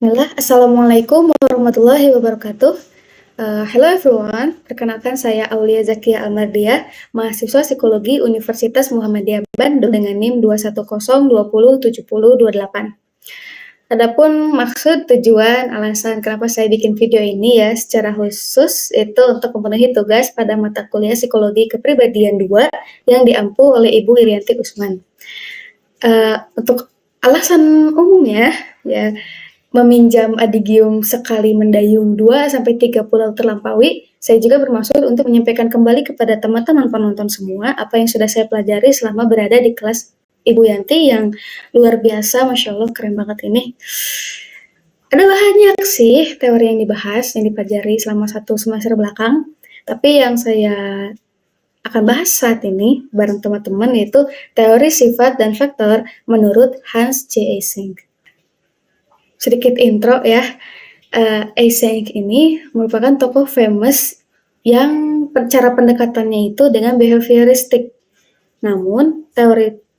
Bismillah, Assalamualaikum warahmatullahi wabarakatuh. Hello everyone, perkenalkan saya Aulia Zakia Almardiah, mahasiswa Psikologi Universitas Muhammadiyah Bandung dengan NIM 210207028. Adapun maksud, tujuan, alasan kenapa saya bikin video ini ya secara khusus itu untuk memenuhi tugas pada mata kuliah Psikologi Kepribadian 2 yang diampu oleh Ibu Irianti Usman. Untuk alasan umumnya ya, meminjam adigium sekali mendayung 2-3 pulau terlampaui, saya juga bermaksud untuk menyampaikan kembali kepada teman-teman penonton semua apa yang sudah saya pelajari selama berada di kelas Ibu Yanti yang luar biasa, Masya Allah, keren banget ini. Ada banyak sih teori yang dibahas, yang dipelajari selama 1 semester belakang, tapi yang saya akan bahas saat ini bareng teman-teman yaitu teori sifat dan faktor menurut Hans J. Eysenck. Sedikit intro ya, Eysenck ini merupakan tokoh famous yang cara pendekatannya itu dengan behavioristik. Namun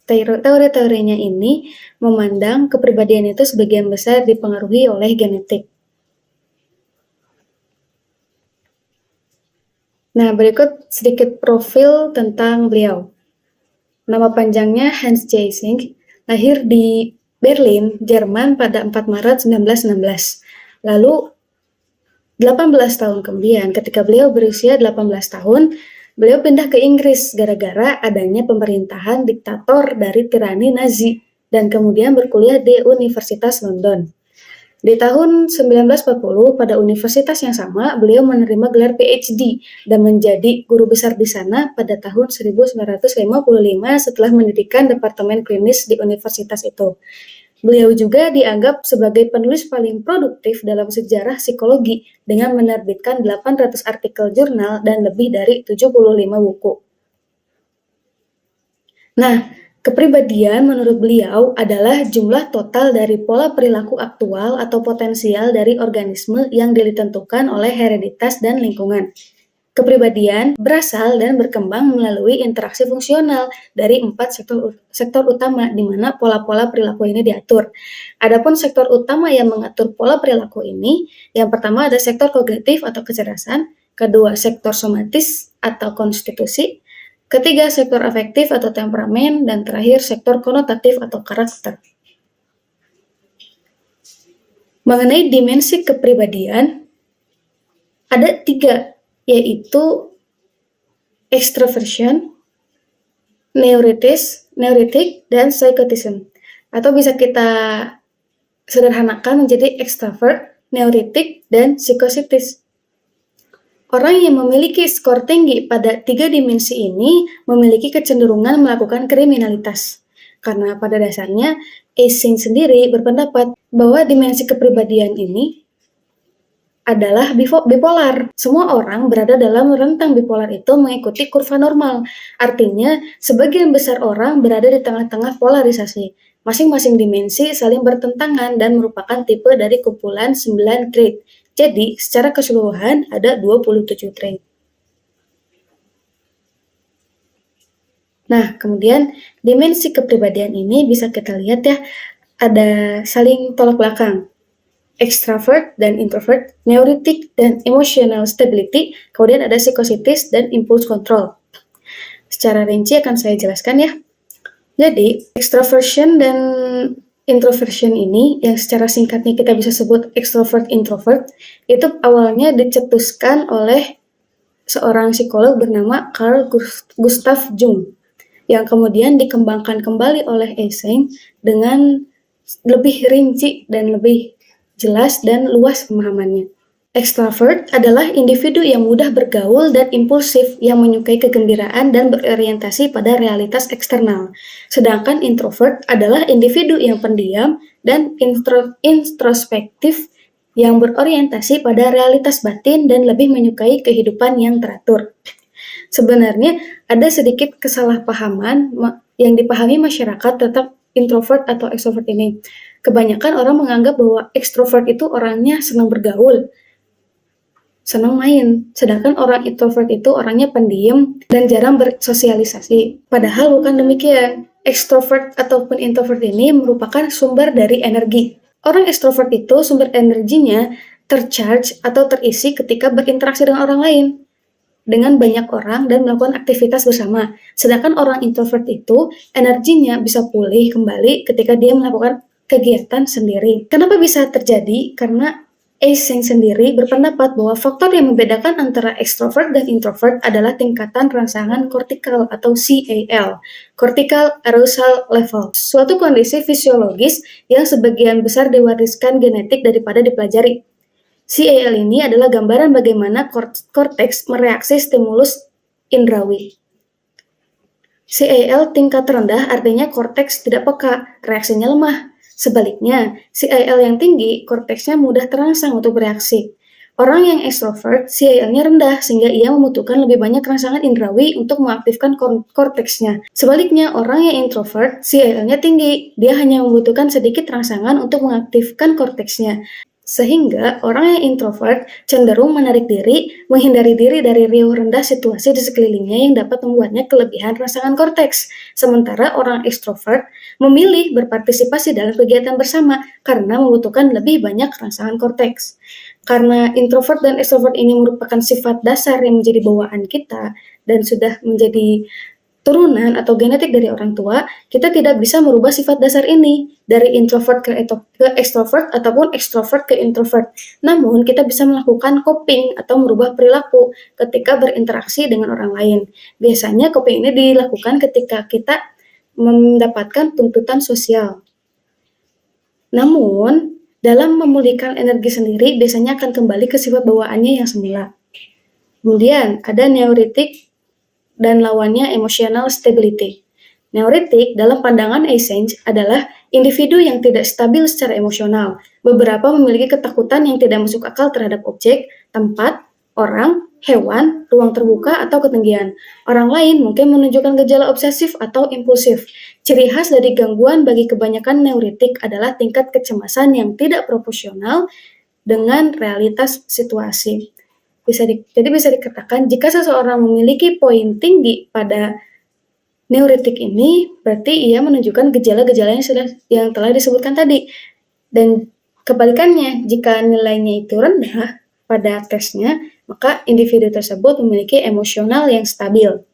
teori-teorinya ini memandang kepribadian itu sebagian besar dipengaruhi oleh genetik. Nah, berikut sedikit profil tentang beliau. Nama panjangnya Hans J. Eysenck, lahir di Berlin, Jerman pada 4 Maret 1916. Lalu 18 tahun kemudian, ketika beliau berusia 18 tahun, beliau pindah ke Inggris gara-gara adanya pemerintahan diktator dari tirani Nazi dan kemudian berkuliah di Universitas London. Di tahun 1940 pada universitas yang sama, beliau menerima gelar PhD dan menjadi guru besar di sana pada tahun 1955 setelah mendirikan departemen klinis di universitas itu. Beliau juga dianggap sebagai penulis paling produktif dalam sejarah psikologi dengan menerbitkan 800 artikel jurnal dan lebih dari 75 buku. Nah, kepribadian menurut beliau adalah jumlah total dari pola perilaku aktual atau potensial dari organisme yang ditentukan oleh hereditas dan lingkungan. Kepribadian berasal dan berkembang melalui interaksi fungsional dari 4 sektor utama di mana pola-pola perilaku ini diatur. Adapun sektor utama yang mengatur pola perilaku ini, yang pertama ada sektor kognitif atau kecerdasan, kedua sektor somatis atau konstitusi, ketiga sektor afektif atau temperamen, dan terakhir sektor konotatif atau karakter. Mengenai dimensi kepribadian, ada 3, yaitu extroversion, neurotic, dan psychotism. Atau bisa kita sederhanakan menjadi extrovert, neurotic, dan psychosis. Orang yang memiliki skor tinggi pada 3 dimensi ini memiliki kecenderungan melakukan kriminalitas. Karena pada dasarnya, Eysenck sendiri berpendapat bahwa dimensi kepribadian ini adalah bipolar. Semua orang berada dalam rentang bipolar itu mengikuti kurva normal. Artinya, sebagian besar orang berada di tengah-tengah polarisasi. Masing-masing dimensi saling bertentangan dan merupakan tipe dari kumpulan 9 trait. Jadi, secara keseluruhan ada 27 trait. Nah, kemudian dimensi kepribadian ini bisa kita lihat ya, ada saling tolak belakang. Extrovert dan introvert, neurotic dan emotional stability, kemudian ada psychosis dan impulse control. Secara rinci akan saya jelaskan ya. Jadi, extroversion dan introversion ini, yang secara singkatnya kita bisa sebut extrovert-introvert, itu awalnya dicetuskan oleh seorang psikolog bernama Carl Gustav Jung, yang kemudian dikembangkan kembali oleh Eysenck dengan lebih rinci dan lebih jelas dan luas pemahamannya. Extrovert adalah individu yang mudah bergaul dan impulsif yang menyukai kegembiraan dan berorientasi pada realitas eksternal. Sedangkan introvert adalah individu yang pendiam dan introspektif yang berorientasi pada realitas batin dan lebih menyukai kehidupan yang teratur. Sebenarnya ada sedikit kesalahpahaman yang dipahami masyarakat tentang introvert atau extrovert ini. Kebanyakan orang menganggap bahwa extrovert itu orangnya senang bergaul, senang main, sedangkan orang introvert itu orangnya pendiam dan jarang bersosialisasi. Padahal bukan demikian. Extrovert ataupun introvert ini merupakan sumber dari energi. Orang ekstrovert itu sumber energinya tercharge atau terisi ketika berinteraksi dengan orang lain, dengan banyak orang dan melakukan aktivitas bersama. Sedangkan orang introvert itu energinya bisa pulih kembali ketika dia melakukan kegiatan sendiri. Kenapa bisa terjadi? Karena Eysenck sendiri berpendapat bahwa faktor yang membedakan antara ekstrovert dan introvert adalah tingkatan rangsangan kortikal atau CAL, Cortical Arousal Level, suatu kondisi fisiologis yang sebagian besar diwariskan genetik daripada dipelajari. CAL ini adalah gambaran bagaimana korteks mereaksi stimulus indrawi. CAL tingkat rendah artinya korteks tidak peka, reaksinya lemah. Sebaliknya, CAL yang tinggi, korteksnya mudah terangsang untuk bereaksi. Orang yang ekstrovert, CAL-nya rendah sehingga ia membutuhkan lebih banyak rangsangan indrawi untuk mengaktifkan korteksnya. Sebaliknya, orang yang introvert, CAL-nya tinggi, dia hanya membutuhkan sedikit rangsangan untuk mengaktifkan korteksnya. Sehingga orang yang introvert cenderung menarik diri, menghindari diri dari riuh rendah situasi di sekelilingnya yang dapat membuatnya kelebihan rangsangan korteks. Sementara orang ekstrovert memilih berpartisipasi dalam kegiatan bersama karena membutuhkan lebih banyak rangsangan korteks. Karena introvert dan ekstrovert ini merupakan sifat dasar yang menjadi bawaan kita dan sudah menjadi turunan atau genetik dari orang tua, kita tidak bisa merubah sifat dasar ini dari introvert ke extrovert ataupun extrovert ke introvert. Namun, kita bisa melakukan coping atau merubah perilaku ketika berinteraksi dengan orang lain. Biasanya coping ini dilakukan ketika kita mendapatkan tuntutan sosial. Namun, dalam memulihkan energi sendiri biasanya akan kembali ke sifat bawaannya yang semula. Kemudian, ada neurotic dan lawannya emotional stability. Neurotic dalam pandangan Eysenck adalah individu yang tidak stabil secara emosional. Beberapa memiliki ketakutan yang tidak masuk akal terhadap objek, tempat, orang, hewan, ruang terbuka, atau ketinggian. Orang lain mungkin menunjukkan gejala obsesif atau impulsif. Ciri khas dari gangguan bagi kebanyakan neurotik adalah tingkat kecemasan yang tidak proporsional dengan realitas situasi. Jadi bisa dikatakan jika seseorang memiliki poin tinggi pada neurotik ini, berarti ia menunjukkan gejala-gejala yang telah disebutkan tadi. Dan kebalikannya, jika nilainya itu rendah pada tesnya, maka individu tersebut memiliki emosional yang stabil.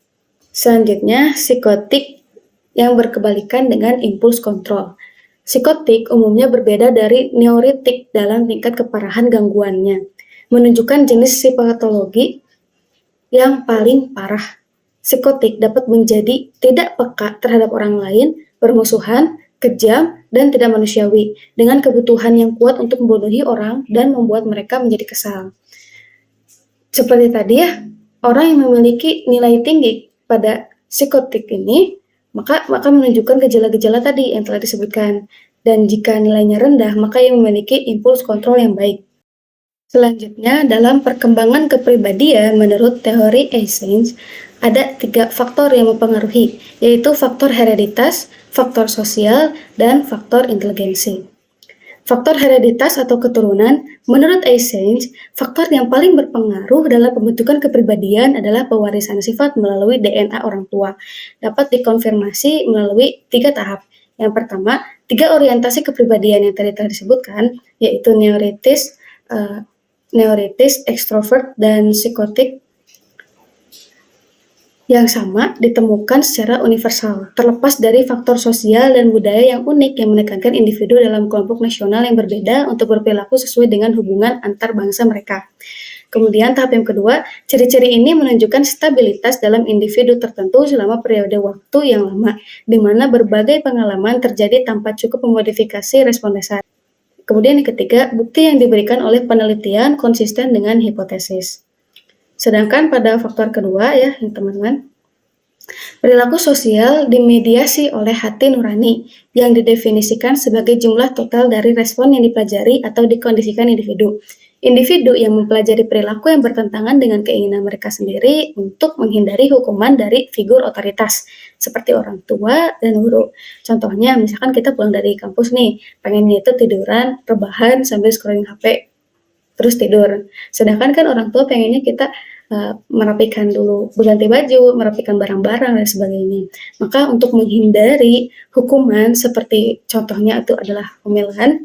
Selanjutnya, psikotik yang berkebalikan dengan impuls kontrol. Psikotik umumnya berbeda dari neurotik dalam tingkat keparahan gangguannya, menunjukkan jenis psikopatologi yang paling parah. Psikotik dapat menjadi tidak peka terhadap orang lain, bermusuhan, kejam, dan tidak manusiawi, dengan kebutuhan yang kuat untuk membodohi orang dan membuat mereka menjadi kesal. Seperti tadi ya, orang yang memiliki nilai tinggi pada psikotik ini, maka menunjukkan gejala-gejala tadi yang telah disebutkan. Dan jika nilainya rendah, maka ia memiliki impuls kontrol yang baik. Selanjutnya, dalam perkembangan kepribadian menurut teori Eysenck, ada 3 faktor yang mempengaruhi, yaitu faktor hereditas, faktor sosial, dan faktor inteligensi. Faktor hereditas atau keturunan, menurut Eysenck, faktor yang paling berpengaruh dalam pembentukan kepribadian adalah pewarisan sifat melalui DNA orang tua. Dapat dikonfirmasi melalui 3 tahap. Yang pertama, 3 orientasi kepribadian yang tadi telah disebutkan, yaitu neurotis, ekstrovert, dan psikotik yang sama ditemukan secara universal, terlepas dari faktor sosial dan budaya yang unik yang menekankan individu dalam kelompok nasional yang berbeda untuk berperilaku sesuai dengan hubungan antar bangsa mereka. Kemudian tahap yang kedua, ciri-ciri ini menunjukkan stabilitas dalam individu tertentu selama periode waktu yang lama, di mana berbagai pengalaman terjadi tanpa cukup memodifikasi respon dasar. Kemudian yang ketiga, bukti yang diberikan oleh penelitian konsisten dengan hipotesis. Sedangkan pada faktor kedua ya teman-teman, perilaku sosial dimediasi oleh hati nurani yang didefinisikan sebagai jumlah total dari respon yang dipelajari atau dikondisikan individu. Individu yang mempelajari perilaku yang bertentangan dengan keinginan mereka sendiri untuk menghindari hukuman dari figur otoritas, seperti orang tua dan guru. Contohnya, misalkan kita pulang dari kampus nih, pengennya itu tiduran, rebahan sambil scrolling HP, terus tidur. Sedangkan kan orang tua pengennya kita merapikan dulu, berganti baju, merapikan barang-barang, dan sebagainya. Maka untuk menghindari hukuman seperti contohnya itu adalah pemilahan,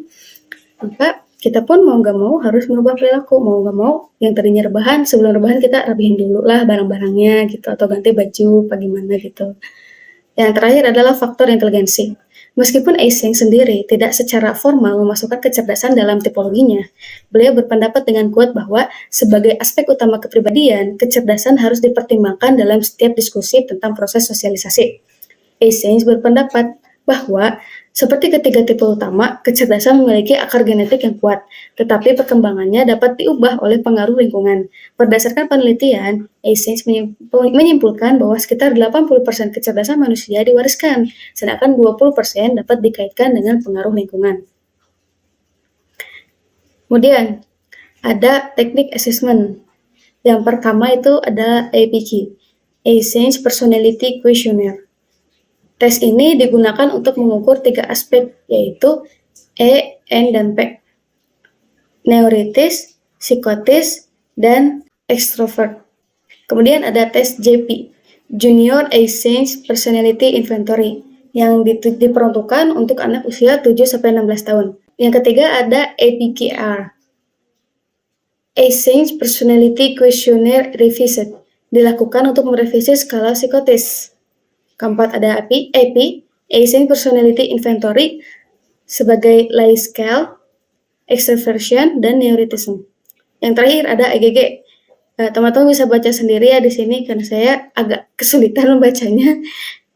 maka kita pun mau nggak mau harus merubah perilaku. Mau nggak mau yang tadinya rebahan, sebelum rebahan kita rapihin dulu lah barang-barangnya gitu, atau ganti baju apa gimana gitu. Yang terakhir adalah faktor inteligensi. Meskipun Eysenck sendiri tidak secara formal memasukkan kecerdasan dalam tipologinya, beliau berpendapat dengan kuat bahwa sebagai aspek utama kepribadian, kecerdasan harus dipertimbangkan dalam setiap diskusi tentang proses sosialisasi. Eysenck berpendapat bahwa seperti ketiga tipe utama, kecerdasan memiliki akar genetik yang kuat, tetapi perkembangannya dapat diubah oleh pengaruh lingkungan. Berdasarkan penelitian, Eysenck menyimpulkan bahwa sekitar 80% kecerdasan manusia diwariskan, sedangkan 20% dapat dikaitkan dengan pengaruh lingkungan. Kemudian, ada teknik assessment. Yang pertama itu ada APQ, Eysenck Personality Questionnaire. Tes ini digunakan untuk mengukur 3 aspek, yaitu E, N, dan P. Neuritis, psikotis, dan extrovert. Kemudian ada tes JP, Junior Eysenck Personality Inventory, yang diperuntukkan untuk anak usia 7-16 tahun. Yang ketiga ada APKR, Eysenck Personality Questionnaire Revisit, dilakukan untuk merevisi skala psikotis. Keempat ada AP, Eysenck Personality Inventory sebagai lay scale, extroversion, dan neuroticism. Yang terakhir ada EGG. Teman-teman bisa baca sendiri ya di sini karena saya agak kesulitan membacanya.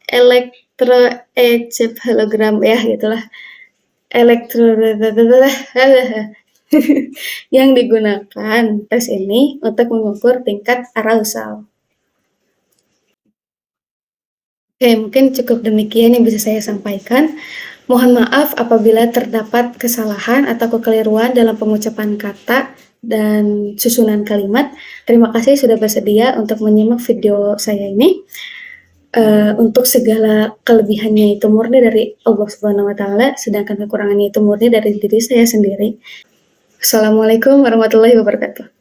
Electroencephalogram ya gitulah. Yang digunakan tes ini untuk mengukur tingkat arousal. Oke, mungkin cukup demikian yang bisa saya sampaikan. Mohon maaf apabila terdapat kesalahan atau kekeliruan dalam pengucapan kata dan susunan kalimat. Terima kasih sudah bersedia untuk menyimak video saya ini. Untuk segala kelebihannya itu murni dari Allah Subhanahu wa Ta'ala, sedangkan kekurangannya itu murni dari diri saya sendiri. Assalamualaikum warahmatullahi wabarakatuh.